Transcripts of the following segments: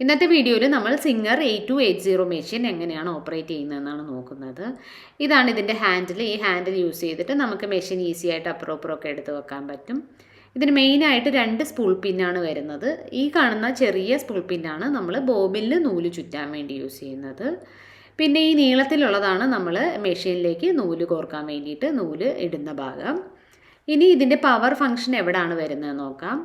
ഇന്നത്തെ വീഡിയോയിൽ നമ്മൾ സിംഗർ 8280 മെഷീൻ എങ്ങനെയാണ് ഓപ്പറേറ്റ് ചെയ്യുന്നതെന്നാണ് നോക്കുന്നത്. ഇതാണ് ഇതിൻ്റെ ഹാൻഡിൽ. ഈ ഹാൻഡിൽ യൂസ് ചെയ്തിട്ട് നമുക്ക് മെഷീൻ ഈസി ആയിട്ട് അപ്പുറമൊക്കെ എടുത്ത് വെക്കാൻ പറ്റും. ഇതിന് മെയിനായിട്ട് 2 സ്പൂൾ പിന്നാണ് വരുന്നത്. ഈ കാണുന്ന ചെറിയ സ്പൂൾ പിന്നാണ് നമ്മൾ ബോബിനിൽ നൂല് ചുറ്റാൻ വേണ്ടി യൂസ് ചെയ്യുന്നത്. പിന്നെ ഈ നീളത്തിലുള്ളതാണ് നമ്മൾ മെഷീനിലേക്ക് നൂല് കോർക്കാൻ വേണ്ടിയിട്ട് നൂല് ഇടുന്ന ഭാഗം. ഇനി ഇതിൻ്റെ പവർ ഫംഗ്ഷൻ എവിടെയാണ് വരുന്നത് നോക്കാം.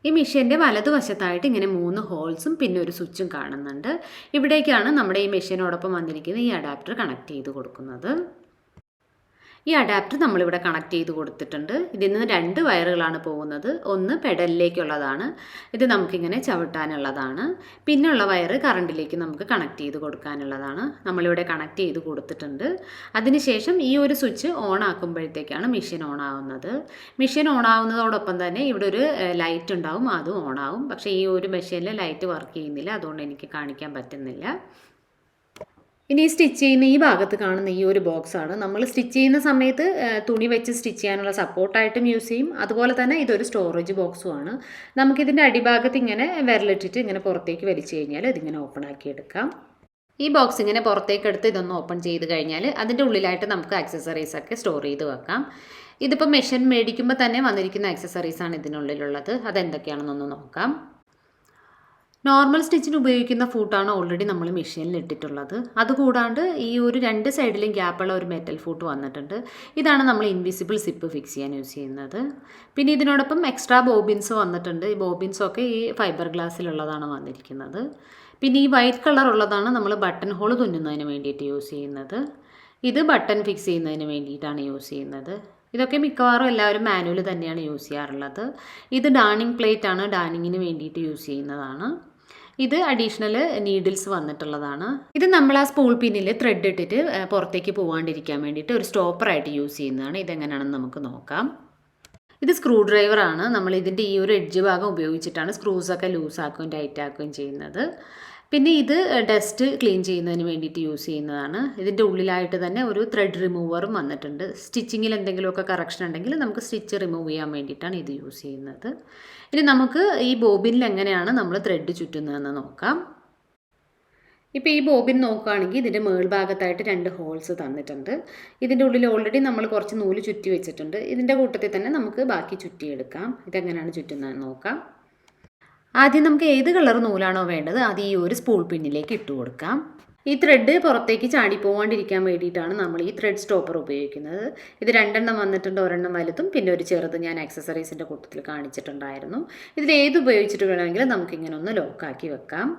ഈ മെഷീൻ്റെ വലതുവശത്തായിട്ട് ഇങ്ങനെ 3 ഹോൾസും പിന്നെ ഒരു സ്വിച്ചും കാണുന്നുണ്ട്. ഇവിടേക്കാണ് നമ്മുടെ ഈ മെഷീനോടൊപ്പം വന്നിരിക്കുന്ന ഈ അഡാപ്റ്റർ കണക്ട് ചെയ്ത് കൊടുക്കുന്നത്. ഈ അഡാപ്റ്റർ നമ്മളിവിടെ കണക്ട് ചെയ്ത് കൊടുത്തിട്ടുണ്ട്. ഇതിൽ നിന്ന് 2 വയറുകളാണ് പോകുന്നത്. ഒന്ന് പെഡലിലേക്കുള്ളതാണ്, ഇത് നമുക്കിങ്ങനെ ചവിട്ടാനുള്ളതാണ്. പിന്നെയുള്ള വയറ് കറണ്ടിലേക്ക് നമുക്ക് കണക്ട് ചെയ്ത് കൊടുക്കാനുള്ളതാണ്. നമ്മളിവിടെ കണക്ട് ചെയ്ത് കൊടുത്തിട്ടുണ്ട്. അതിനുശേഷം ഈ ഒരു സ്വിച്ച് ഓൺ ആക്കുമ്പോഴത്തേക്കാണ് മെഷീൻ ഓൺ ആവുന്നത്. മെഷീൻ ഓൺ ആവുന്നതോടൊപ്പം തന്നെ ഇവിടെ ഒരു ലൈറ്റ് ഉണ്ടാവും, അതും ഓൺ ആവും. പക്ഷേ ഈ ഒരു മെഷീനിൽ ലൈറ്റ് വർക്ക് ചെയ്യുന്നില്ല, അതുകൊണ്ട് എനിക്ക് കാണിക്കാൻ പറ്റുന്നില്ല. ഇനി സ്റ്റിച്ച് ചെയ്യുന്ന ഈ ഭാഗത്ത് കാണുന്ന ഈ ഒരു ബോക്സാണ് നമ്മൾ സ്റ്റിച്ച് ചെയ്യുന്ന സമയത്ത് തുണി വെച്ച് സ്റ്റിച്ച് ചെയ്യാനുള്ള സപ്പോർട്ടായിട്ടും യൂസ് ചെയ്യും. അതുപോലെ തന്നെ ഇതൊരു സ്റ്റോറേജ് ബോക്സുമാണ്. നമുക്കിതിൻ്റെ അടിഭാഗത്ത് ഇങ്ങനെ വിരലിട്ടിട്ട് ഇങ്ങനെ പുറത്തേക്ക് വലിച്ചു കഴിഞ്ഞാൽ ഇതിങ്ങനെ ഓപ്പൺ ആക്കി എടുക്കാം. ഈ ബോക്സ് ഇങ്ങനെ പുറത്തേക്ക് എടുത്ത് ഇതൊന്ന് ഓപ്പൺ ചെയ്ത് കഴിഞ്ഞാൽ അതിൻ്റെ ഉള്ളിലായിട്ട് നമുക്ക് ആക്സസറീസൊക്കെ സ്റ്റോർ ചെയ്ത് വെക്കാം. ഇതിപ്പോൾ മെഷീൻ മേടിക്കുമ്പോൾ തന്നെ വന്നിരിക്കുന്ന ആക്സസറീസാണ് ഇതിനുള്ളിലുള്ളത്. അതെന്തൊക്കെയാണെന്നൊന്ന് നോക്കാം. നോർമൽ സ്റ്റിച്ചിന് ഉപയോഗിക്കുന്ന ഫൂട്ടാണ് ഓൾറെഡി നമ്മൾ മെഷീനിൽ ഇട്ടിട്ടുള്ളത്. അതുകൂടാണ്ട് ഈ ഒരു 2 സൈഡിലും ഗ്യാപ്പുള്ള ഒരു മെറ്റൽ ഫൂട്ട് വന്നിട്ടുണ്ട്. ഇതാണ് നമ്മൾ ഇൻവിസിബിൾ സിപ്പ് ഫിക്സ് ചെയ്യാൻ യൂസ് ചെയ്യുന്നത്. പിന്നെ ഇതിനോടൊപ്പം എക്സ്ട്രാ ബോബിൻസ് വന്നിട്ടുണ്ട്. ഈ ബോബിൻസൊക്കെ ഈ ഫൈബർ ഗ്ലാസ്സിലുള്ളതാണ് വന്നിരിക്കുന്നത്. പിന്നെ ഈ വൈറ്റ് കളർ ഉള്ളതാണ് നമ്മൾ ബട്ടൺ ഹോൾ തുന്നുന്നതിന് വേണ്ടിയിട്ട് യൂസ് ചെയ്യുന്നത്. ഇത് ബട്ടൺ ഫിക്സ് ചെയ്യുന്നതിന് വേണ്ടിയിട്ടാണ് യൂസ് ചെയ്യുന്നത്. ഇതൊക്കെ മിക്കവാറും എല്ലാവരും മാനുവൽ തന്നെയാണ് യൂസ് ചെയ്യാറുള്ളത്. ഇത് ഡാണിങ് പ്ലേറ്റ് ആണ്, ഡാനിങ്ങിന് വേണ്ടിയിട്ട് യൂസ് ചെയ്യുന്നതാണ്. ഇത് അഡീഷണൽ നീഡിൽസ് വന്നിട്ടുള്ളതാണ്. ഇത് നമ്മൾ ആ സ്പൂൾ പിന്നിൽ ത്രെഡ് ഇട്ടിട്ട് പുറത്തേക്ക് പോകാണ്ടിരിക്കാൻ വേണ്ടിയിട്ട് ഒരു സ്റ്റോപ്പറായിട്ട് യൂസ് ചെയ്യുന്നതാണ്. ഇതെങ്ങനെയാണെന്ന് നമുക്ക് നോക്കാം. ഇത് സ്ക്രൂ ഡ്രൈവറാണ്. നമ്മൾ ഇതിൻ്റെ ഈ ഒരു എഡ്ജ് ഭാഗം ഉപയോഗിച്ചിട്ടാണ് സ്ക്രൂസൊക്കെ ലൂസാക്കുകയും ടൈറ്റ് ആക്കുകയും ചെയ്യുന്നത്. പിന്നെ ഇത് ഡസ്റ്റ് ക്ലീൻ ചെയ്യുന്നതിന് വേണ്ടിയിട്ട് യൂസ് ചെയ്യുന്നതാണ്. ഇതിൻ്റെ ഉള്ളിലായിട്ട് തന്നെ ഒരു ത്രെഡ് റിമൂവറും വന്നിട്ടുണ്ട്. സ്റ്റിച്ചിങ്ങിൽ എന്തെങ്കിലുമൊക്കെ കറക്ഷൻ ഉണ്ടെങ്കിൽ നമുക്ക് സ്റ്റിച്ച് റിമൂവ് ചെയ്യാൻ വേണ്ടിയിട്ടാണ് ഇത് യൂസ് ചെയ്യുന്നത്. ഇനി നമുക്ക് ഈ ബോബിനിൽ എങ്ങനെയാണ് നമ്മൾ ത്രെഡ് ചുറ്റുന്നതെന്ന് നോക്കാം. ഇപ്പോൾ ഈ ബോബിൻ നോക്കുകയാണെങ്കിൽ ഇതിൻ്റെ മേൾഭാഗത്തായിട്ട് 2 ഹോൾസ് തന്നിട്ടുണ്ട്. ഇതിൻ്റെ ഉള്ളിൽ ഓൾറെഡി നമ്മൾ കുറച്ച് നൂല് ചുറ്റി വെച്ചിട്ടുണ്ട്. ഇതിൻ്റെ കൂട്ടത്തിൽ തന്നെ നമുക്ക് ബാക്കി ചുറ്റിയെടുക്കാം. ഇതെങ്ങനെയാണ് ചുറ്റുന്നതെന്ന് നോക്കാം. ആദ്യം നമുക്ക് ഏത് കളർ നൂലാണോ വേണ്ടത് അത് ഈ ഒരു സ്പൂൾ പിന്നിലേക്ക് ഇട്ട് കൊടുക്കാം. ഈ ത്രെഡ് പുറത്തേക്ക് ചാടിപ്പോവാണ്ടിരിക്കാൻ വേണ്ടിയിട്ടാണ് നമ്മൾ ഈ ത്രെഡ് സ്റ്റോപ്പർ ഉപയോഗിക്കുന്നത്. ഇത് 2 വന്നിട്ടുണ്ട്, ഒരെണ്ണം വലുതും പിന്നെ ഒരു ചെറുത് ഞാൻ ആക്സസറീസിൻ്റെ കൂട്ടത്തിൽ കാണിച്ചിട്ടുണ്ടായിരുന്നു. ഇതിൽ ഏത് ഉപയോഗിച്ചിട്ട് വേണമെങ്കിലും നമുക്കിങ്ങനെ ഒന്ന് ലോക്കാക്കി വെക്കാം.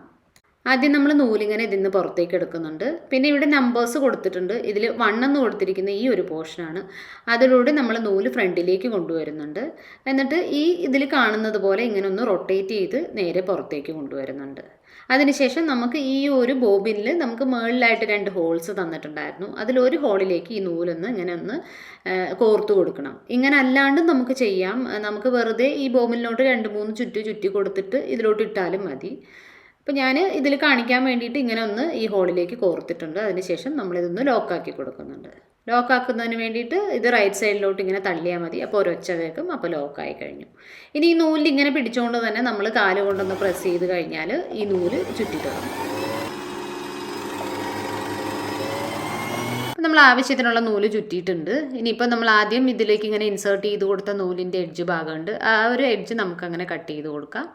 ആദ്യം നമ്മൾ നൂലിങ്ങനെ ഇതിൽ നിന്ന് പുറത്തേക്ക് എടുക്കുന്നുണ്ട്. പിന്നെ ഇവിടെ നമ്പേഴ്സ് കൊടുത്തിട്ടുണ്ട്. ഇതിൽ 1 എന്ന് കൊടുത്തിരിക്കുന്ന ഈ ഒരു പോർഷനാണ്. അതിലൂടെ നമ്മൾ നൂല് ഫ്രണ്ടിലേക്ക് കൊണ്ടുവരുന്നുണ്ട്. എന്നിട്ട് ഈ ഇതിൽ കാണുന്നത് പോലെ ഇങ്ങനെ ഒന്ന് റൊട്ടേറ്റ് ചെയ്ത് നേരെ പുറത്തേക്ക് കൊണ്ടുവരുന്നുണ്ട്. അതിനുശേഷം നമുക്ക് ഈ ഒരു ബോബിനിൽ നമുക്ക് മുകളിലായിട്ട് 2 ഹോൾസ് തന്നിട്ടുണ്ടായിരുന്നു. അതിലൊരു ഹോളിലേക്ക് ഈ നൂലൊന്ന് ഇങ്ങനെ ഒന്ന് കോർത്ത് കൊടുക്കണം. ഇങ്ങനെ അല്ലാണ്ട് നമുക്ക് ചെയ്യാം. നമുക്ക് വെറുതെ ഈ ബോബിനിലോട്ട് 2-3 ചുറ്റി കൊടുത്തിട്ട് ഇതിലോട്ട് ഇട്ടാലും മതി. അപ്പോൾ ഞാൻ ഇതിൽ കാണിക്കാൻ വേണ്ടിയിട്ട് ഇങ്ങനെ ഒന്ന് ഈ ഹോളിലേക്ക് കോർത്തിട്ടുണ്ട്. അതിനുശേഷം നമ്മളിതൊന്ന് ലോക്കാക്കി കൊടുക്കുന്നുണ്ട്. ലോക്കാക്കുന്നതിന് വേണ്ടിയിട്ട് ഇത് റൈറ്റ് സൈഡിലോട്ട് ഇങ്ങനെ തള്ളിയാൽ മതി. അപ്പോൾ ഒരൊച്ച കേൾക്കും. അപ്പോൾ ലോക്കായി കഴിഞ്ഞു. ഇനി ഈ നൂലിൽ ഇങ്ങനെ പിടിച്ചുകൊണ്ട് തന്നെ നമ്മൾ കാല് കൊണ്ടൊന്ന് പ്രസ് ചെയ്ത് കഴിഞ്ഞാൽ ഈ നൂല് ചുറ്റി തുടങ്ങും. നമ്മൾ ആവശ്യത്തിനുള്ള നൂല് ചുറ്റിയിട്ടുണ്ട്. ഇനിയിപ്പോൾ നമ്മൾ ആദ്യം ഇതിലേക്ക് ഇങ്ങനെ ഇൻസേർട്ട് ചെയ്ത് കൊടുത്ത നൂലിൻ്റെ എഡ്ജ് ഭാഗമുണ്ട്. ആ ഒരു എഡ്ജ് നമുക്കങ്ങനെ കട്ട് ചെയ്ത് കൊടുക്കാം.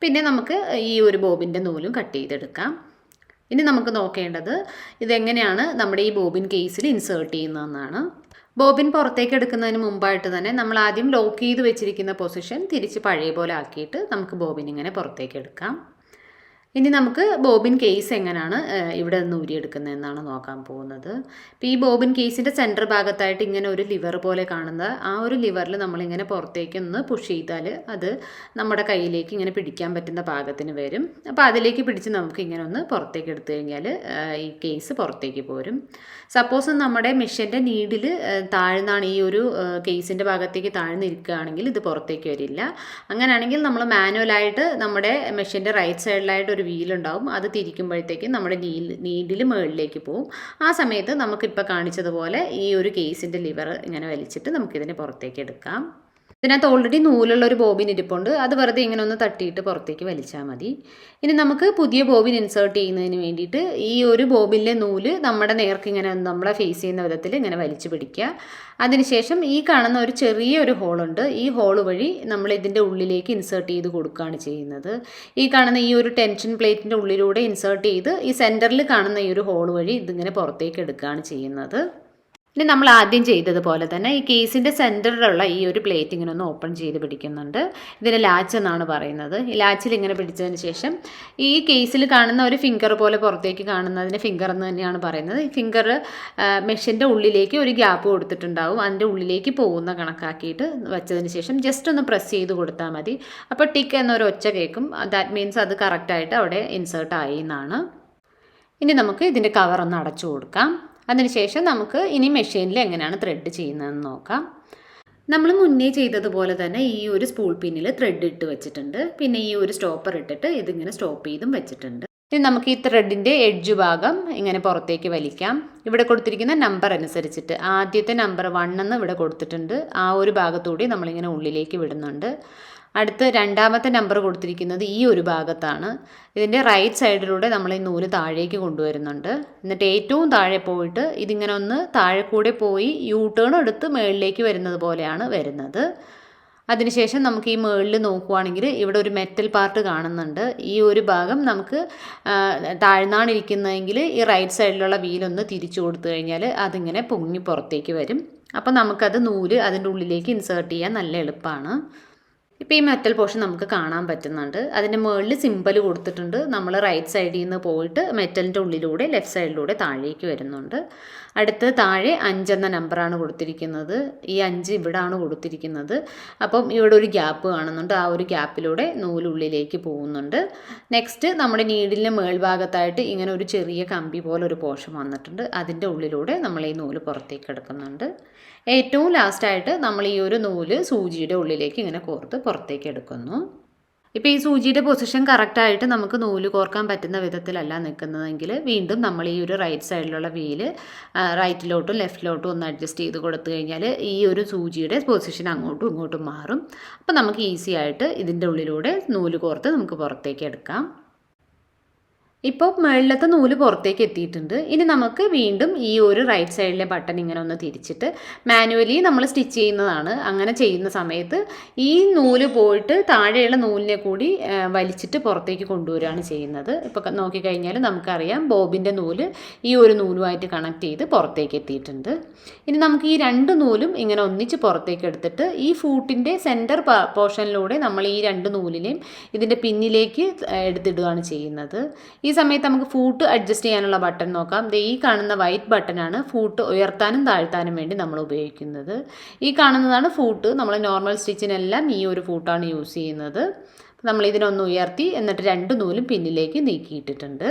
പിന്നെ നമുക്ക് ഈ ഒരു ബോബിൻ്റെ നൂലും കട്ട് ചെയ്തെടുക്കാം. ഇനി നമുക്ക് നോക്കേണ്ടത് ഇതെങ്ങനെയാണ് നമ്മുടെ ഈ ബോബിൻ കേസിൽ ഇൻസേർട്ട് ചെയ്യുന്നതെന്നാണ്. ബോബിൻ പുറത്തേക്ക് എടുക്കുന്നതിന് മുമ്പായിട്ട് തന്നെ നമ്മൾ ആദ്യം ലോക്ക് ചെയ്ത് വെച്ചിരിക്കുന്ന പൊസിഷൻ തിരിച്ച് പഴയ പോലെ ആക്കിയിട്ട് നമുക്ക് ബോബിൻ ഇങ്ങനെ പുറത്തേക്ക് എടുക്കാം. ഇനി നമുക്ക് ബോബിൻ കേസ് എങ്ങനെയാണ് ഇവിടെ നിന്ന് ഊരിയെടുക്കുന്നതെന്നാണ് നോക്കാൻ പോകുന്നത്. ഇപ്പോൾ ഈ ബോബിൻ കേസിൻ്റെ സെൻറ്റർ ഭാഗത്തായിട്ട് ഇങ്ങനെ ഒരു ലിവർ പോലെ കാണുന്ന ആ ഒരു ലിവറിൽ നമ്മളിങ്ങനെ പുറത്തേക്ക് ഒന്ന് പുഷ് ചെയ്താൽ അത് നമ്മുടെ കയ്യിലേക്ക് ഇങ്ങനെ പിടിക്കാൻ പറ്റുന്ന പാകത്തിന് വരും. അപ്പോൾ അതിലേക്ക് പിടിച്ച് നമുക്ക് ഇങ്ങനെ ഒന്ന് പുറത്തേക്ക് എടുത്തു കഴിഞ്ഞാൽ ഈ കേസ് പുറത്തേക്ക് പോരും. സപ്പോസ് നമ്മുടെ മെഷീൻ്റെ നീഡിൽ താഴ്ന്നാണ് ഈ ഒരു കേസിൻ്റെ ഭാഗത്തേക്ക് താഴ്ന്നിരിക്കുകയാണെങ്കിൽ ഇത് പുറത്തേക്ക് വരില്ല. അങ്ങനെയാണെങ്കിൽ നമ്മൾ മാനുവലായിട്ട് നമ്മുടെ മെഷീൻ്റെ റൈറ്റ് സൈഡിലായിട്ട് ഒരു വീലുണ്ടാവും. അത് തിരിക്കുമ്പോഴത്തേക്കും നമ്മുടെ നീഡിൽ മുകളിലേക്ക് പോകും. ആ സമയത്ത് നമുക്കിപ്പോൾ കാണിച്ചതുപോലെ ഈ ഒരു കേസിൻ്റെ ലിവർ ഇങ്ങനെ വലിച്ചിട്ട് നമുക്കിതിനെ പുറത്തേക്ക് എടുക്കാം. ഇതിനകത്ത് ഓൾറെഡി നൂലുള്ള ഒരു ബോബിൻ ഇരിപ്പുണ്ട്. അത് വെറുതെ ഇങ്ങനെ ഒന്ന് തട്ടിയിട്ട് പുറത്തേക്ക് വലിച്ചാൽ മതി. ഇനി നമുക്ക് പുതിയ ബോബിൻ ഇൻസേർട്ട് ചെയ്യുന്നതിന് വേണ്ടിയിട്ട് ഈ ഒരു ബോബിനിലെ നൂല് നമ്മുടെ നേർക്ക് ഇങ്ങനെ നമ്മളെ ഫേസ് ചെയ്യുന്ന വിധത്തിൽ ഇങ്ങനെ വലിച്ചു പിടിക്കുക. അതിനുശേഷം ഈ കാണുന്ന ഒരു ചെറിയൊരു ഹോളുണ്ട്. ഈ ഹോൾ വഴി നമ്മൾ ഇതിൻ്റെ ഉള്ളിലേക്ക് ഇൻസേർട്ട് ചെയ്ത് കൊടുക്കുകയാണ് ചെയ്യുന്നത്. ഈ കാണുന്ന ഈ ഒരു ടെൻഷൻ പ്ലേറ്റിൻ്റെ ഉള്ളിലൂടെ ഇൻസേർട്ട് ചെയ്ത് ഈ സെൻറ്ററിൽ കാണുന്ന ഈ ഒരു ഹോൾ വഴി ഇതിങ്ങനെ പുറത്തേക്ക് എടുക്കുകയാണ് ചെയ്യുന്നത്. ഇനി നമ്മൾ ആദ്യം ചെയ്തതുപോലെ തന്നെ ഈ കേസിൻ്റെ സെൻറ്ററിലുള്ള ഈ ഒരു പ്ലേറ്റ് ഇങ്ങനെ ഒന്ന് ഓപ്പൺ ചെയ്ത് പിടിക്കുന്നുണ്ട്. ഇതിന് ലാച്ച് എന്നാണ് പറയുന്നത്. ഈ ലാച്ചിൽ ഇങ്ങനെ പിടിച്ചതിന് ശേഷം ഈ കേസിൽ കാണുന്ന ഒരു ഫിംഗർ പോലെ പുറത്തേക്ക് കാണുന്നതിന് ഫിംഗർ എന്ന് തന്നെയാണ് പറയുന്നത്. ഈ ഫിംഗർ മെഷീൻ്റെ ഉള്ളിലേക്ക് ഒരു ഗ്യാപ്പ് കൊടുത്തിട്ടുണ്ടാവും. അതിൻ്റെ ഉള്ളിലേക്ക് പോകുന്ന കണക്കാക്കിയിട്ട് വെച്ചതിന് ശേഷം ജസ്റ്റ് ഒന്ന് പ്രസ് ചെയ്ത് കൊടുത്താൽ മതി. അപ്പോൾ ടിക്ക് എന്നൊരു ഒച്ച കേൾക്കും. ദാറ്റ് മീൻസ് അത് കറക്റ്റായിട്ട് അവിടെ ഇൻസേർട്ട് ആയി എന്നാണ്. ഇനി നമുക്ക് ഇതിൻ്റെ കവർ ഒന്ന് അടച്ചു കൊടുക്കാം. അതിനുശേഷം നമുക്ക് ഇനി മെഷീനിൽ എങ്ങനെയാണ് ത്രെഡ് ചെയ്യുന്നതെന്ന് നോക്കാം. നമ്മൾ മുന്നേ ചെയ്തതുപോലെ തന്നെ ഈ ഒരു സ്പൂൾ പിന്നിൽ ത്രെഡ് ഇട്ട് വെച്ചിട്ടുണ്ട്. പിന്നെ ഈ ഒരു സ്റ്റോപ്പർ ഇട്ടിട്ട് ഇതിങ്ങനെ സ്റ്റോപ്പ് ചെയ്തും വെച്ചിട്ടുണ്ട്. ഇനി നമുക്ക് ഈ ത്രെഡിൻ്റെ എഡ്ജ് ഭാഗം ഇങ്ങനെ പുറത്തേക്ക് വലിക്കാം. ഇവിടെ കൊടുത്തിരിക്കുന്ന നമ്പർ അനുസരിച്ചിട്ട് ആദ്യത്തെ നമ്പർ 1 എന്ന് ഇവിടെ കൊടുത്തിട്ടുണ്ട്. ആ ഒരു ഭാഗത്തൂടെ നമ്മളിങ്ങനെ ഉള്ളിലേക്ക് വിടുന്നുണ്ട്. അടുത്ത് രണ്ടാമത്തെ നമ്പർ കൊടുത്തിരിക്കുന്നത് ഈ ഒരു ഭാഗത്താണ്. ഇതിൻ്റെ റൈറ്റ് സൈഡിലൂടെ നമ്മൾ ഈ നൂല് താഴേക്ക് കൊണ്ടുവരുന്നുണ്ട്. എന്നിട്ട് ഏറ്റവും താഴെ പോയിട്ട് ഇതിങ്ങനെ ഒന്ന് താഴെ കൂടെ പോയി യൂ ടേൺ എടുത്ത് മുകളിലേക്ക് വരുന്നത് പോലെയാണ് വരുന്നത്. അതിനുശേഷം നമുക്ക് ഈ മുകളിൽ നോക്കുവാണെങ്കിൽ ഇവിടെ ഒരു മെറ്റൽ പാർട്ട് കാണുന്നുണ്ട്. ഈ ഒരു ഭാഗം നമുക്ക് താഴ്ന്നാണ് ഇരിക്കുന്നതെങ്കിൽ ഈ റൈറ്റ് സൈഡിലുള്ള വീലൊന്ന് തിരിച്ചു കൊടുത്തു കഴിഞ്ഞാൽ അതിങ്ങനെ പൊങ്ങി പുറത്തേക്ക് വരും. അപ്പോൾ നമുക്കത് നൂല് അതിൻ്റെ ഉള്ളിലേക്ക് ഇൻസേർട്ട് ചെയ്യാൻ നല്ല എളുപ്പമാണ്. ഇപ്പോൾ ഈ മെറ്റൽ പോർഷൻ നമുക്ക് കാണാൻ പറ്റുന്നുണ്ട്. അതിൻ്റെ മുകളിൽ സിമ്പൽ കൊടുത്തിട്ടുണ്ട്. നമ്മൾ റൈറ്റ് സൈഡിൽ നിന്ന് പോയിട്ട് മെറ്റലിൻ്റെ ഉള്ളിലൂടെ ലെഫ്റ്റ് സൈഡിലൂടെ താഴേക്ക് വരുന്നുണ്ട്. അടുത്ത് താഴെ 5 എന്ന നമ്പറാണ് കൊടുത്തിരിക്കുന്നത്. ഈ 5 ഇവിടാണ് കൊടുത്തിരിക്കുന്നത്. അപ്പം ഇവിടെ ഒരു ഗ്യാപ്പ് കാണുന്നുണ്ട്. ആ ഒരു ഗ്യാപ്പിലൂടെ നൂലുള്ളിലേക്ക് പോകുന്നുണ്ട്. നെക്സ്റ്റ് നമ്മുടെ നീഡിലിൻ്റെ മേൾഭാഗത്തായിട്ട് ഇങ്ങനെ ഒരു ചെറിയ കമ്പി പോലെ ഒരു പോർഷൻ വന്നിട്ടുണ്ട്. അതിൻ്റെ ഉള്ളിലൂടെ നമ്മൾ ഈ നൂല് പുറത്തേക്ക് എടുക്കുന്നുണ്ട്. ഏറ്റവും ലാസ്റ്റായിട്ട് നമ്മൾ ഈ ഒരു നൂല് സൂചിയുടെ ഉള്ളിലേക്ക് ഇങ്ങനെ കോർത്ത് പുറത്തേക്ക് എടുക്കുന്നു. ഇപ്പോൾ ഈ സൂചിയുടെ പൊസിഷൻ കറക്റ്റായിട്ട് നമുക്ക് നൂല് കോർക്കാൻ പറ്റുന്ന വിധത്തിലല്ല നിൽക്കുന്നതെങ്കിൽ വീണ്ടും നമ്മൾ ഈ ഒരു റൈറ്റ് സൈഡിലുള്ള വീല് റൈറ്റിലോട്ടും ലെഫ്റ്റിലോട്ടും ഒന്ന് അഡ്ജസ്റ്റ് ചെയ്ത് കൊടുത്തു കഴിഞ്ഞാൽ ഈ ഒരു സൂചിയുടെ പൊസിഷൻ അങ്ങോട്ടും ഇങ്ങോട്ടും മാറും. അപ്പോൾ നമുക്ക് ഈസി ആയിട്ട് ഇതിൻ്റെ ഉള്ളിലൂടെ നൂല് കോർത്ത് നമുക്ക് പുറത്തേക്ക് എടുക്കാം. ഇപ്പോൾ മുകളിലത്തെ നൂല് പുറത്തേക്ക് എത്തിയിട്ടുണ്ട്. ഇനി നമുക്ക് വീണ്ടും ഈ ഒരു റൈറ്റ് സൈഡിലെ ബട്ടൺ ഇങ്ങനെ ഒന്ന് തിരിച്ചിട്ട് മാനുവലി നമ്മൾ സ്റ്റിച്ച് ചെയ്യുന്നതാണ്. അങ്ങനെ ചെയ്യുന്ന സമയത്ത് ഈ നൂല് പോയിട്ട് താഴെയുള്ള നൂലിനെ കൂടി വലിച്ചിട്ട് പുറത്തേക്ക് കൊണ്ടുവരികയാണ് ചെയ്യുന്നത്. ഇപ്പോൾ നോക്കിക്കഴിഞ്ഞാൽ നമുക്കറിയാം ബോബിൻ്റെ നൂല് ഈ ഒരു നൂലുമായിട്ട് കണക്ട് ചെയ്ത് പുറത്തേക്ക് എത്തിയിട്ടുണ്ട്. ഇനി നമുക്ക് ഈ 2 നൂലും ഇങ്ങനെ ഒന്നിച്ച് പുറത്തേക്ക് എടുത്തിട്ട് ഈ ഫൂട്ടിൻ്റെ സെൻറ്റർ പോർഷനിലൂടെ നമ്മൾ ഈ 2 നൂലിനെയും ഇതിൻ്റെ പിന്നിലേക്ക് എടുത്തിടുകയാണ് ചെയ്യുന്നത്. ഈ സമയത്ത് നമുക്ക് ഫൂട്ട് അഡ്ജസ്റ്റ് ചെയ്യാനുള്ള ബട്ടൺ നോക്കാം. ഈ കാണുന്ന വൈറ്റ് ബട്ടനാണ് ഫൂട്ട് ഉയർത്താനും താഴ്ത്താനും വേണ്ടി നമ്മൾ ഉപയോഗിക്കുന്നത്. ഈ കാണുന്നതാണ് ഫൂട്ട്. നമ്മൾ നോർമൽ സ്റ്റിച്ചിനെല്ലാം ഈ ഒരു ഫൂട്ടാണ് യൂസ് ചെയ്യുന്നത്. നമ്മൾ ഇതിനൊന്ന് ഉയർത്തി എന്നിട്ട് 2 നൂലും പിന്നിലേക്ക് നീക്കിയിട്ടിട്ടുണ്ട്.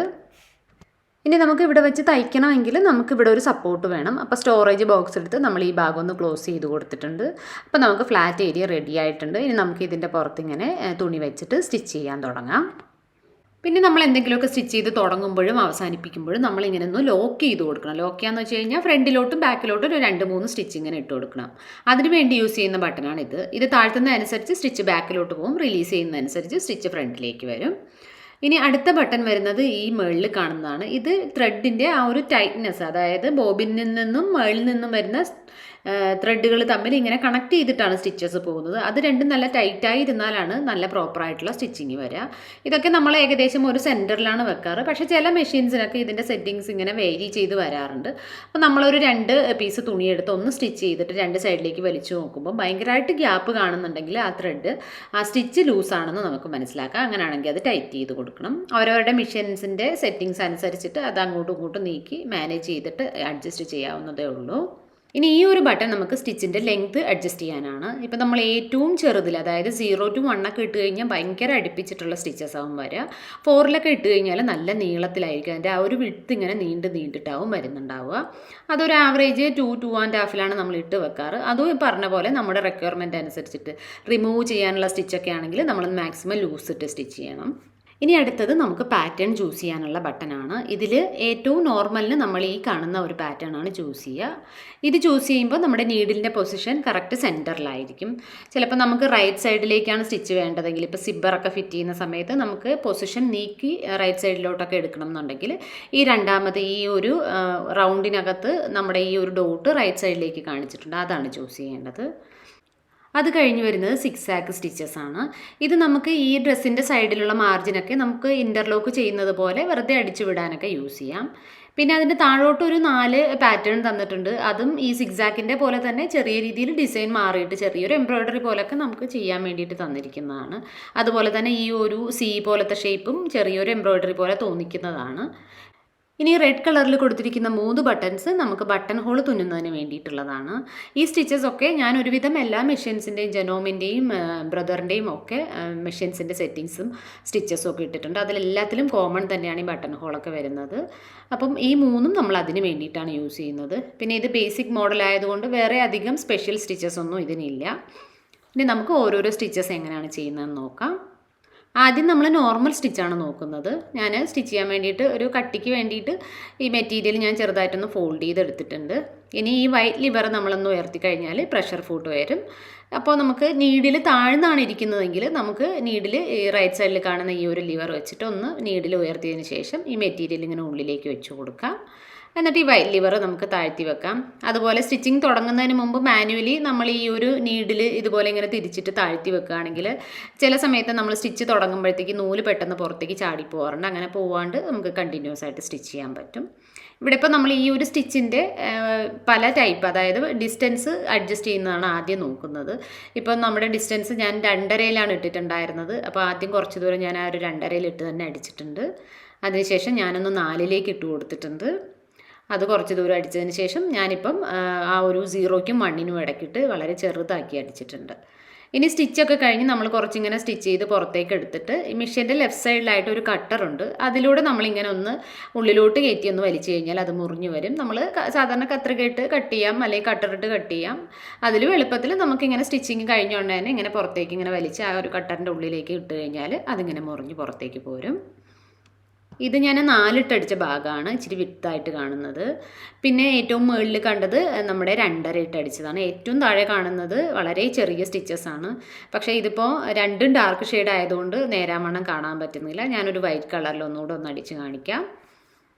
ഇനി നമുക്ക് ഇവിടെ വെച്ച് തയ്ക്കണമെങ്കിൽ നമുക്കിവിടെ ഒരു സപ്പോർട്ട് വേണം. അപ്പോൾ സ്റ്റോറേജ് ബോക്സ് എടുത്ത് നമ്മൾ ഈ ഭാഗം ഒന്ന് ക്ലോസ് ചെയ്ത് കൊടുത്തിട്ടുണ്ട്. അപ്പോൾ നമുക്ക് ഫ്ലാറ്റ് ഏരിയ റെഡി ആയിട്ടുണ്ട്. ഇനി നമുക്ക് ഇതിൻ്റെ പുറത്തിങ്ങനെ തുണി വെച്ചിട്ട് സ്റ്റിച്ച് ചെയ്യാൻ തുടങ്ങാം. പിന്നെ നമ്മൾ എന്തെങ്കിലുമൊക്കെ സ്റ്റിച്ച് ചെയ്ത് തുടങ്ങുമ്പോഴും അവസാനിപ്പിക്കുമ്പോഴും നമ്മളിങ്ങനെ ഒന്ന് ലോക്ക് ചെയ്ത് കൊടുക്കണം. ലോക്ക് ചെയ്യാന്ന് വെച്ച് കഴിഞ്ഞാൽ ഫ്രണ്ടിലോട്ടും ബാക്കിലോട്ടും ഒരു 2-3 സ്റ്റിച്ച് ഇങ്ങനെ ഇട്ട് കൊടുക്കണം. അതിന് വേണ്ടി യൂസ് ചെയ്യുന്ന ബട്ടണാണിത്. ഇത് താഴ്ത്തുന്നതനുസരിച്ച് സ്റ്റിച്ച് ബാക്കിലോട്ട് പോകും, റിലീസ് ചെയ്യുന്നതനുസരിച്ച് സ്റ്റിച്ച് ഫ്രണ്ടിലേക്ക് വരും. ഇനി അടുത്ത ബട്ടൺ വരുന്നത് ഈ മുകളിൽ കാണുന്നതാണ്. ഇത് ത്രെഡിൻ്റെ ആ ഒരു ടൈറ്റ്നെസ്, അതായത് ബോബിനിൽ നിന്നും മുകളിൽ നിന്നും വരുന്ന ത്രെഡുകൾ തമ്മിൽ ഇങ്ങനെ കണക്ട് ചെയ്തിട്ടാണ് സ്റ്റിച്ചസ് പോകുന്നത്. അത് രണ്ടും നല്ല ടൈറ്റായി ഇരുന്നാലാണ് നല്ല പ്രോപ്പറായിട്ടുള്ള സ്റ്റിച്ചിങ് വരിക. ഇതൊക്കെ നമ്മൾ ഏകദേശം ഒരു സെൻറ്ററിലാണ് വെക്കാറ്. പക്ഷേ ചില മെഷീൻസിനൊക്കെ ഇതിൻ്റെ സെറ്റിങ്സ് ഇങ്ങനെ വേരി ചെയ്ത് വരാറുണ്ട്. അപ്പോൾ നമ്മളൊരു 2 പീസ് തുണിയെടുത്ത് ഒന്ന് സ്റ്റിച്ച് ചെയ്തിട്ട് 2 സൈഡിലേക്ക് വലിച്ചു നോക്കുമ്പോൾ ഭയങ്കരമായിട്ട് ഗ്യാപ്പ് കാണുന്നുണ്ടെങ്കിൽ ആ ത്രെഡ് ആ സ്റ്റിച്ച് ലൂസാണെന്ന് നമുക്ക് മനസ്സിലാക്കാം. അങ്ങനെയാണെങ്കിൽ അത് ടൈറ്റ് ചെയ്ത് കൊടുക്കണം. അവരവരുടെ മെഷീൻസിൻ്റെ സെറ്റിങ്സ് അനുസരിച്ചിട്ട് അത് അങ്ങോട്ടും ഇങ്ങോട്ടും നീക്കി മാനേജ് ചെയ്തിട്ട് അഡ്ജസ്റ്റ് ചെയ്യാവുന്നതേ ഉള്ളൂ. ഇനി ഈ ഒരു ബട്ടൺ നമുക്ക് സ്റ്റിച്ചിൻ്റെ ലെങ്ത് അഡ്ജസ്റ്റ് ചെയ്യാനാണ്. ഇപ്പം നമ്മൾ ഏറ്റവും ചെറുതിൽ, അതായത് 0 to 1 ഒക്കെ ഇട്ട് കഴിഞ്ഞാൽ ഭയങ്കര അടുപ്പിച്ചിട്ടുള്ള സ്റ്റിച്ചസ് ആവും വരിക. 4 ഇട്ട് കഴിഞ്ഞാൽ നല്ല നീളത്തിലായിരിക്കും. അതിൻ്റെ ആ ഒരു വിഡ്ത്ത് ഇങ്ങനെ നീണ്ടിട്ടാവും വരുന്നുണ്ടാവുക. അതൊരു ആവറേജ് 2 to 2.5 നമ്മൾ ഇട്ട് വെക്കാറ്. അതും പറഞ്ഞ പോലെ നമ്മുടെ റിക്വയർമെൻറ്റ് അനുസരിച്ചിട്ട് റിമൂവ് ചെയ്യാനുള്ള സ്റ്റിച്ചൊക്കെ ആണെങ്കിൽ നമ്മൾ മാക്സിമം ലൂസ് ഇട്ട് സ്റ്റിച്ച് ചെയ്യണം. ഇനി അടുത്തത് നമുക്ക് പാറ്റേൺ ചൂസ് ചെയ്യാനുള്ള ബട്ടണാണ്. ഇതിൽ ഏറ്റവും നോർമലിന് നമ്മൾ ഈ കാണുന്ന ഒരു പാറ്റേൺ ആണ് ചൂസ് ചെയ്യുക. ഇത് ചൂസ് ചെയ്യുമ്പോൾ നമ്മുടെ നീഡിലിൻ്റെ പൊസിഷൻ കറക്റ്റ് സെൻറ്ററിലായിരിക്കും. ചിലപ്പോൾ നമുക്ക് റൈറ്റ് സൈഡിലേക്കാണ് സ്റ്റിച്ച് വേണ്ടതെങ്കിൽ, ഇപ്പോൾ സിബ്ബറൊക്കെ ഫിറ്റ് ചെയ്യുന്ന സമയത്ത് നമുക്ക് പൊസിഷൻ നീക്കി റൈറ്റ് സൈഡിലോട്ടൊക്കെ എടുക്കണം എന്നുണ്ടെങ്കിൽ ഈ രണ്ടാമത് ഈ ഒരു റൗണ്ടിനകത്ത് നമ്മുടെ ഈ ഒരു ഡോട്ട് റൈറ്റ് സൈഡിലേക്ക് കാണിച്ചിട്ടുണ്ട്, അതാണ് ചൂസ് ചെയ്യേണ്ടത്. അത് കഴിഞ്ഞ് വരുന്നത് സിക്സാക്ക് സ്റ്റിച്ചസ് ആണ്. ഇത് നമുക്ക് ഈ ഡ്രസ്സിൻ്റെ സൈഡിലുള്ള മാർജിനൊക്കെ നമുക്ക് ഇൻ്റർലോക്ക് ചെയ്യുന്നത് പോലെ വെറുതെ അടിച്ചു വിടാനൊക്കെ യൂസ് ചെയ്യാം. പിന്നെ അതിൻ്റെ താഴോട്ട് ഒരു 4 പാറ്റേൺ തന്നിട്ടുണ്ട്. അതും ഈ സിക്സാക്കിൻ്റെ പോലെ തന്നെ ചെറിയ രീതിയിൽ ഡിസൈൻ മാറിയിട്ട് ചെറിയൊരു എംബ്രോയ്ഡറി പോലൊക്കെ നമുക്ക് ചെയ്യാൻ വേണ്ടിയിട്ട് തന്നിരിക്കുന്നതാണ്. അതുപോലെ തന്നെ ഈ ഒരു സി പോലത്തെ ഷേപ്പും ചെറിയൊരു എംബ്രോയ്ഡറി പോലെ തോന്നിക്കുന്നതാണ്. ഇനി റെഡ് കളറിൽ കൊടുത്തിരിക്കുന്ന 3 ബട്ടൺസ് നമുക്ക് ബട്ടൺ ഹോൾ തുന്നുന്നതിന് വേണ്ടിയിട്ടുള്ളതാണ്. ഈ സ്റ്റിച്ചസ് ഒക്കെ ഞാൻ ഒരുവിധം എല്ലാ മെഷീൻസിൻ്റെയും ജനോമിൻ്റെയും ബ്രദറിൻ്റെയും ഒക്കെ മെഷീൻസിൻ്റെ സെറ്റിങ്സും സ്റ്റിച്ചസും ഒക്കെ ഇട്ടിട്ടുണ്ട്. അതിലെല്ലാത്തിലും കോമൺ തന്നെയാണ് ഈ ബട്ടൺ ഹോളൊക്കെ വരുന്നത്. അപ്പം ഈ 3ഉം നമ്മൾ അതിന് വേണ്ടിയിട്ടാണ് യൂസ് ചെയ്യുന്നത്. പിന്നെ ഇത് ബേസിക് മോഡൽ ആയതുകൊണ്ട് വേറെ അധികം സ്പെഷ്യൽ സ്റ്റിച്ചസ് ഒന്നും ഇതിനില്ല. ഇനി നമുക്ക് ഓരോരോ സ്റ്റിച്ചസ് എങ്ങനെയാണ് ചെയ്യുന്നതെന്ന് നോക്കാം. ആദ്യം നമ്മൾ നോർമൽ സ്റ്റിച്ചാണ് നോക്കുന്നത്. ഞാൻ സ്റ്റിച്ച് ചെയ്യാൻ വേണ്ടിയിട്ട് ഒരു കട്ടിക്ക് വേണ്ടിയിട്ട് ഈ മെറ്റീരിയൽ ഞാൻ ചെറുതായിട്ടൊന്ന് ഫോൾഡ് ചെയ്തെടുത്തിട്ടുണ്ട്. ഇനി ഈ വൈറ്റ് ലിവർ നമ്മളൊന്ന് ഉയർത്തി കഴിഞ്ഞാൽ പ്രഷർ ഫൂട്ട് വരും. അപ്പോൾ നമുക്ക് നീഡിൽ താഴ്ന്നാണ് ഇരിക്കുന്നതെങ്കിൽ നമുക്ക് നീഡിൽ ഈ റൈറ്റ് സൈഡിൽ കാണുന്ന ഈ ഒരു ലിവർ വെച്ചിട്ട് ഒന്ന് നീഡിൽ ഉയർത്തിയതിന് ശേഷം ഈ മെറ്റീരിയൽ ഇങ്ങനെ ഉള്ളിലേക്ക് വെച്ച് കൊടുക്കാം. എന്നിട്ട് ഈ വൈറ്റ് ലിവർ നമുക്ക് താഴ്ത്തി വെക്കാം. അതുപോലെ സ്റ്റിച്ചിങ് തുടങ്ങുന്നതിന് മുമ്പ് മാനുവലി നമ്മൾ ഈ ഒരു നീഡിൽ ഇതുപോലെ ഇങ്ങനെ തിരിച്ചിട്ട് താഴ്ത്തി വെക്കുകയാണെങ്കിൽ ചില സമയത്ത് നമ്മൾ സ്റ്റിച്ച് തുടങ്ങുമ്പോഴത്തേക്ക് നൂല് പെട്ടെന്ന് പുറത്തേക്ക് ചാടി പോകാറുണ്ട്. അങ്ങനെ പോവാണ്ട് നമുക്ക് കണ്ടിന്യൂസ് ആയിട്ട് സ്റ്റിച്ച് ചെയ്യാൻ പറ്റും. ഇവിടെ ഇപ്പോൾ നമ്മൾ ഈ ഒരു സ്റ്റിച്ചിൻ്റെ പല ടൈപ്പ്, അതായത് ഡിസ്റ്റൻസ് അഡ്ജസ്റ്റ് ചെയ്യുന്നതാണ് ആദ്യം നോക്കുന്നത്. ഇപ്പോൾ നമ്മുടെ ഡിസ്റ്റൻസ് ഞാൻ 2.5 ഇട്ടിട്ടുണ്ടായിരുന്നത്. അപ്പോൾ ആദ്യം കുറച്ച് ദൂരം ഞാൻ ആ ഒരു 2.5 ഇട്ട് തന്നെ അടിച്ചിട്ടുണ്ട്. അതിനുശേഷം ഞാനൊന്ന് 4 ഇട്ട് കൊടുത്തിട്ടുണ്ട്. അത് കുറച്ച് ദൂരം അടിച്ചതിന് ശേഷം ഞാനിപ്പം ആ ഒരു 0ക്കും 1നും ഇടയ്ക്കിട്ട് വളരെ ചെറുതാക്കി അടിച്ചിട്ടുണ്ട്. ഇനി സ്റ്റിച്ചൊക്കെ കഴിഞ്ഞ് നമ്മൾ കുറച്ചിങ്ങനെ സ്റ്റിച്ച് ചെയ്ത് പുറത്തേക്ക് എടുത്തിട്ട് ഈ മെഷീൻ്റെ ലെഫ്റ്റ് സൈഡിലായിട്ട് ഒരു കട്ടറുണ്ട്. അതിലൂടെ നമ്മളിങ്ങനെ ഒന്ന് ഉള്ളിലോട്ട് കയറ്റി ഒന്ന് വലിച്ചു കഴിഞ്ഞാൽ അത് മുറിഞ്ഞു വരും. നമ്മൾ സാധാരണ കത്രികയിട്ട് കട്ട് ചെയ്യാം, അല്ലെങ്കിൽ കട്ടറിട്ട് കട്ട് ചെയ്യാം. അതിലും എളുപ്പത്തിൽ നമുക്കിങ്ങനെ സ്റ്റിച്ചിങ് കഴിഞ്ഞുകൊണ്ട് തന്നെ ഇങ്ങനെ പുറത്തേക്ക് ഇങ്ങനെ വലിച്ച് ആ ഒരു കട്ടറിൻ്റെ ഉള്ളിലേക്ക് ഇട്ട് കഴിഞ്ഞാൽ അതിങ്ങനെ മുറിഞ്ഞ് പുറത്തേക്ക് പോരും. ഇത് ഞാൻ 4 ഇട്ടടിച്ച ഭാഗമാണ് ഇച്ചിരി വിത്തായിട്ട് കാണുന്നത്. പിന്നെ ഏറ്റവും മുകളിൽ കണ്ടത് നമ്മുടെ 2.5 ഇട്ടടിച്ചതാണ്. ഏറ്റവും താഴെ കാണുന്നത് വളരെ ചെറിയ സ്റ്റിച്ചസ് ആണ്. പക്ഷേ ഇതിപ്പോൾ രണ്ടും ഡാർക്ക് ഷെയ്ഡ് ആയതുകൊണ്ട് നേരാവണ്ണം കാണാൻ പറ്റുന്നില്ല. ഞാനൊരു വൈറ്റ് കളറിൽ ഒന്നുകൂടെ ഒന്ന് അടിച്ച് കാണിക്കാം.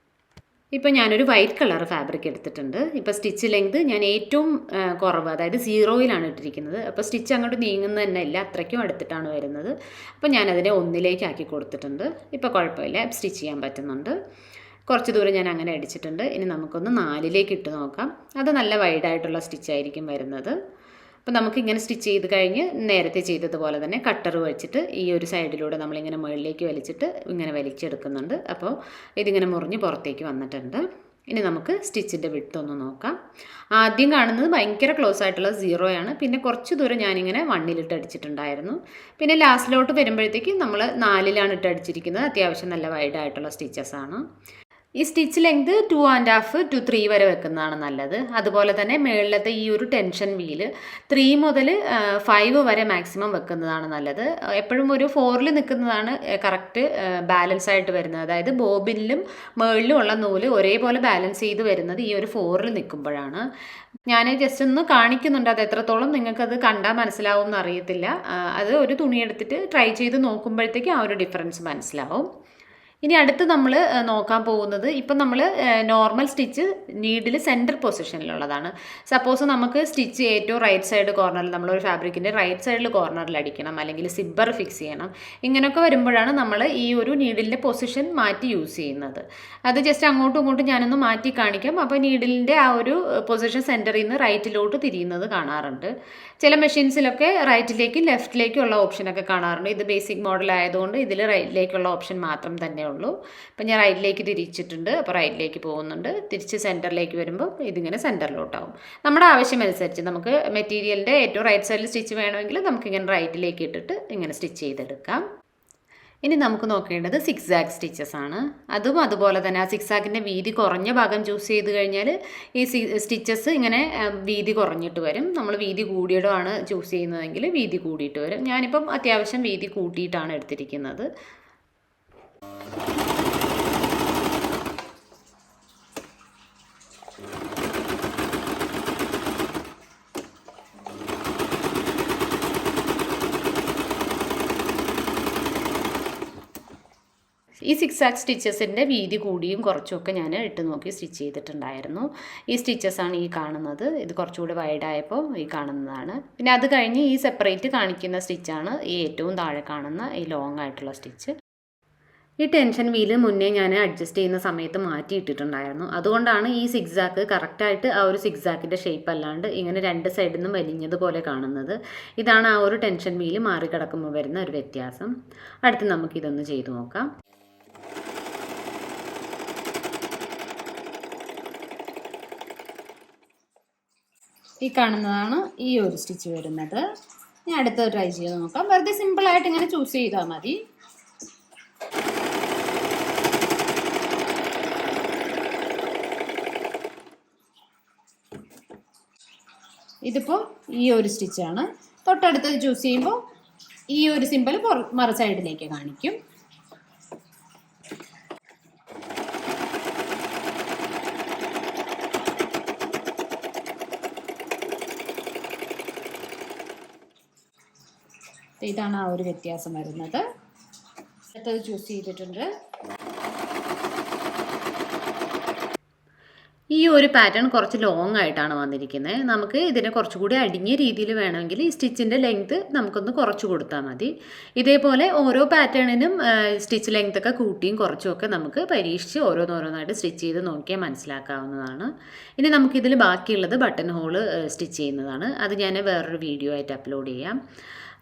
ഇപ്പോൾ ഞാനൊരു വൈറ്റ് കളർ ഫാബ്രിക് എടുത്തിട്ടുണ്ട്. ഇപ്പോൾ സ്റ്റിച്ച് ലെങ്ത് ഞാൻ ഏറ്റവും കുറവ്, അതായത് 0യിലാണ് ഇട്ടിരിക്കുന്നത്. അപ്പോൾ സ്റ്റിച്ച് അങ്ങോട്ട് നീങ്ങുന്നത് തന്നെ ഇല്ല, അത്രയ്ക്കും അടുത്തിട്ടാണ് വരുന്നത്. അപ്പോൾ ഞാനതിനെ 1ലേക്ക് ആക്കി കൊടുത്തിട്ടുണ്ട്. ഇപ്പോൾ കുഴപ്പമില്ല, സ്റ്റിച്ച് ചെയ്യാൻ പറ്റുന്നുണ്ട്. കുറച്ച് ദൂരം ഞാൻ അങ്ങനെ അടിച്ചിട്ടുണ്ട്. ഇനി നമുക്കൊന്ന് 4ലേക്ക് ഇട്ട് നോക്കാം. അത് നല്ല വൈഡായിട്ടുള്ള സ്റ്റിച്ചായിരിക്കും വരുന്നത്. അപ്പോൾ നമുക്കിങ്ങനെ സ്റ്റിച്ച് ചെയ്ത് കഴിഞ്ഞ് നേരത്തെ ചെയ്തതുപോലെ തന്നെ കട്ടർ വെച്ചിട്ട് ഈ ഒരു സൈഡിലൂടെ നമ്മളിങ്ങനെ മുകളിലേക്ക് വലിച്ചിട്ട് ഇങ്ങനെ വലിച്ചെടുക്കുന്നുണ്ട്. അപ്പോൾ ഇതിങ്ങനെ മുറിഞ്ഞ് പുറത്തേക്ക് വന്നിട്ടുണ്ട്. ഇനി നമുക്ക് സ്റ്റിച്ചിൻ്റെ വിഡ്ത്ത് ഒന്ന് നോക്കാം. ആദ്യം കാണുന്നത് ഭയങ്കര ക്ലോസ് ആയിട്ടുള്ള 0ആണ്. പിന്നെ കുറച്ച് ദൂരം ഞാനിങ്ങനെ 1ലിട്ട് അടിച്ചിട്ടുണ്ടായിരുന്നു. പിന്നെ ലാസ്റ്റിലോട്ട് വരുമ്പോഴത്തേക്ക് നമ്മൾ 4ലാണ് ഇട്ട് അടിച്ചിരിക്കുന്നത്. അത്യാവശ്യം നല്ല വൈഡായിട്ടുള്ള സ്റ്റിച്ചസാണ്. ഈ സ്റ്റിച്ച് ലെങ്ത് 2.5 to 3 വരെ വെക്കുന്നതാണ് നല്ലത്. അതുപോലെ തന്നെ മുകളിലത്തെ ഈ ഒരു ടെൻഷൻ വീല് 3 മുതൽ 5 വരെ മാക്സിമം വെക്കുന്നതാണ് നല്ലത്. എപ്പോഴും ഒരു 4ൽ നിൽക്കുന്നതാണ് കറക്റ്റ് ബാലൻസ് ആയിട്ട് വരുന്നത്. അതായത് ബോബിനിലും മുകളിലും ഉള്ള നൂല് ഒരേപോലെ ബാലൻസ് ചെയ്ത് വരുന്നത് ഈ ഒരു 4ൽ നിൽക്കുമ്പോഴാണ്. ഞാൻ ജസ്റ്റ് ഒന്ന് കാണിക്കുന്നുണ്ട്, അത് എത്രത്തോളം നിങ്ങൾക്കത് കണ്ടാൽ മനസ്സിലാവും എന്നറിയത്തില്ല. അത് ഒരു തുണി എടുത്തിട്ട് ട്രൈ ചെയ്ത് നോക്കുമ്പോഴത്തേക്ക് ആ ഒരു ഡിഫറൻസ് മനസ്സിലാവും. ഇനി അടുത്ത് നമ്മൾ നോക്കാൻ പോകുന്നത്, ഇപ്പം നമ്മൾ നോർമൽ സ്റ്റിച്ച് നീഡിൽ സെൻറ്റർ പൊസിഷനിലുള്ളതാണ്. സപ്പോസ് നമുക്ക് സ്റ്റിച്ച് ഏറ്റവും റൈറ്റ് സൈഡ് കോർണറിൽ, നമ്മളൊരു ഫാബ്രിക്കിൻ്റെ റൈറ്റ് സൈഡിൽ കോർണറിൽ അടിക്കണം, അല്ലെങ്കിൽ സിബ്ബർ ഫിക്സ് ചെയ്യണം. ഇങ്ങനെയൊക്കെ വരുമ്പോഴാണ് നമ്മൾ ഈ ഒരു നീഡിലിൻ്റെ പൊസിഷൻ മാറ്റി യൂസ് ചെയ്യുന്നത്. അത് ജസ്റ്റ് അങ്ങോട്ടും ഇങ്ങോട്ടും ഞാനൊന്ന് മാറ്റി കാണിക്കാം. അപ്പോൾ നീഡിലിൻ്റെ ആ ഒരു പൊസിഷൻ സെൻറ്ററിൽ നിന്ന് റൈറ്റിലോട്ട് തിരിയുന്നത് കാണാറുണ്ട്. ചില മെഷീൻസിലൊക്കെ റൈറ്റിലേക്കും ലെഫ്റ്റിലേക്കും ഉള്ള ഓപ്ഷനൊക്കെ കാണാറുണ്ട്. ഇത് ബേസിക് മോഡൽ ആയതുകൊണ്ട് ഇതിൽ റൈറ്റിലേക്കുള്ള ഓപ്ഷൻ മാത്രം തന്നെ ഉള്ളൂ. അപ്പോൾ ഞാൻ റൈറ്റിലേക്ക് തിരിച്ചിട്ടുണ്ട്. അപ്പോൾ റൈറ്റിലേക്ക് പോകുന്നുണ്ട്. തിരിച്ച് സെൻറ്ററിലേക്ക് വരുമ്പോൾ ഇതിങ്ങനെ സെൻറ്ററിലോട്ടാവും. നമ്മുടെ ആവശ്യമനുസരിച്ച് നമുക്ക് മെറ്റീരിയലിൻ്റെ ഏറ്റവും റൈറ്റ് സൈഡിൽ സ്റ്റിച്ച് വേണമെങ്കിൽ നമുക്കിങ്ങനെ റൈറ്റിലേക്ക് ഇട്ടിട്ട് ഇങ്ങനെ സ്റ്റിച്ച് ചെയ്തെടുക്കാം. ഇനി നമുക്ക് നോക്കേണ്ടത് സിക്സാഗ് സ്റ്റിച്ചസ് ആണ്. അതും അതുപോലെ തന്നെ ആ സിക്സാഗിൻ്റെ വീതി കുറഞ്ഞ ഭാഗം ചൂസ് ചെയ്ത് കഴിഞ്ഞാൽ ഈ സ്റ്റിച്ചസ് ഇങ്ങനെ വീതി കുറഞ്ഞിട്ട് വരും. നമ്മൾ വീതി കൂടിയിടമാണ് ചൂസ് ചെയ്യുന്നതെങ്കിൽ വീതി കൂടിയിട്ട് വരും. ഞാനിപ്പം അത്യാവശ്യം വീതി കൂട്ടിയിട്ടാണ് എടുത്തിരിക്കുന്നത്. ഈ സിക്സാക് സ്റ്റിച്ചസിൻ്റെ വീതി കൂടിയും കുറച്ചുമൊക്കെ ഞാൻ ഇട്ട് നോക്കി സ്റ്റിച്ച് ചെയ്തിട്ടുണ്ടായിരുന്നു. ഈ സ്റ്റിച്ചസാണ് ഈ കാണുന്നത്. ഇത് കുറച്ചുകൂടി വൈഡായപ്പോൾ ഈ കാണുന്നതാണ്. പിന്നെ അത് കഴിഞ്ഞ് ഈ സെപ്പറേറ്റ് കാണിക്കുന്ന സ്റ്റിച്ചാണ് ഈ ഏറ്റവും താഴെ കാണുന്ന ഈ ലോങ് ആയിട്ടുള്ള സ്റ്റിച്ച്. ഈ ടെൻഷൻ വീല് മുന്നേ ഞാൻ അഡ്ജസ്റ്റ് ചെയ്യുന്ന സമയത്ത് മാറ്റിയിട്ടിട്ടുണ്ടായിരുന്നു. അതുകൊണ്ടാണ് ഈ സിക്സാക്ക് കറക്റ്റായിട്ട് ആ ഒരു സിക്സാക്കിൻ്റെ ഷേപ്പ് അല്ലാണ്ട് ഇങ്ങനെ രണ്ട് സൈഡിൽ നിന്നും വലിഞ്ഞതുപോലെ കാണുന്നത്. ഇതാണ് ആ ഒരു ടെൻഷൻ വീല് മാറിക്കിടക്കുമ്പോൾ വരുന്ന ഒരു വ്യത്യാസം. അടുത്ത് നമുക്കിതൊന്ന് ചെയ്തു നോക്കാം. ഈ കാണുന്നതാണ് ഈ ഒരു സ്റ്റിച്ച് വരുന്നത്. ഞാൻ അടുത്തത് ട്രൈ ചെയ്ത് നോക്കാം. വെറുതെ സിമ്പിളായിട്ട് ഇങ്ങനെ ചൂസ് ചെയ്താൽ മതി. ഇതിപ്പോൾ ഈ ഒരു സ്റ്റിച്ചാണ്. തൊട്ടടുത്തത് ചൂസ് ചെയ്യുമ്പോൾ ഈ ഒരു സിമ്പിൾ മറു സൈഡിലേക്ക് കാണിക്കും. ഇതാണ് ആ ഒരു വ്യത്യാസം വരുന്നത്. അടുത്തത് ചൂസ് ചെയ്തിട്ടുണ്ട്. ഈ ഒരു പാറ്റേൺ കുറച്ച് ലോങ് ആയിട്ടാണ് വന്നിരിക്കുന്നത്. നമുക്ക് ഇതിനെ കുറച്ചുകൂടി അടിഞ്ഞ രീതിയിൽ വേണമെങ്കിൽ ഈ സ്റ്റിച്ചിൻ്റെ ലെങ്ത്ത് നമുക്കൊന്ന് കുറച്ച് കൊടുത്താൽ മതി. ഇതേപോലെ ഓരോ പാറ്റേണിനും സ്റ്റിച്ച് ലെങ്ത് ഒക്കെ കൂട്ടിയും കുറച്ചുമൊക്കെ നമുക്ക് പരീക്ഷിച്ച് ഓരോന്നോരോന്നായിട്ട് സ്റ്റിച്ച് ചെയ്ത് നോക്കിയാൽ മനസ്സിലാക്കാവുന്നതാണ്. ഇനി നമുക്കിതിൽ ബാക്കിയുള്ളത് ബട്ടൺ ഹോള് സ്റ്റിച്ച് ചെയ്യുന്നതാണ്. അത് ഞാൻ വേറൊരു വീഡിയോ ആയിട്ട് അപ്ലോഡ് ചെയ്യാം.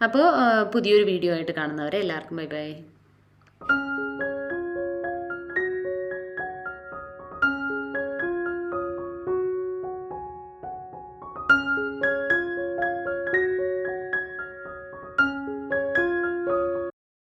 അപ്പോൾ പുതിയൊരു വീഡിയോ ആയിട്ട് കാണുന്നവരെ എല്ലാവർക്കും ബൈ ബൈ.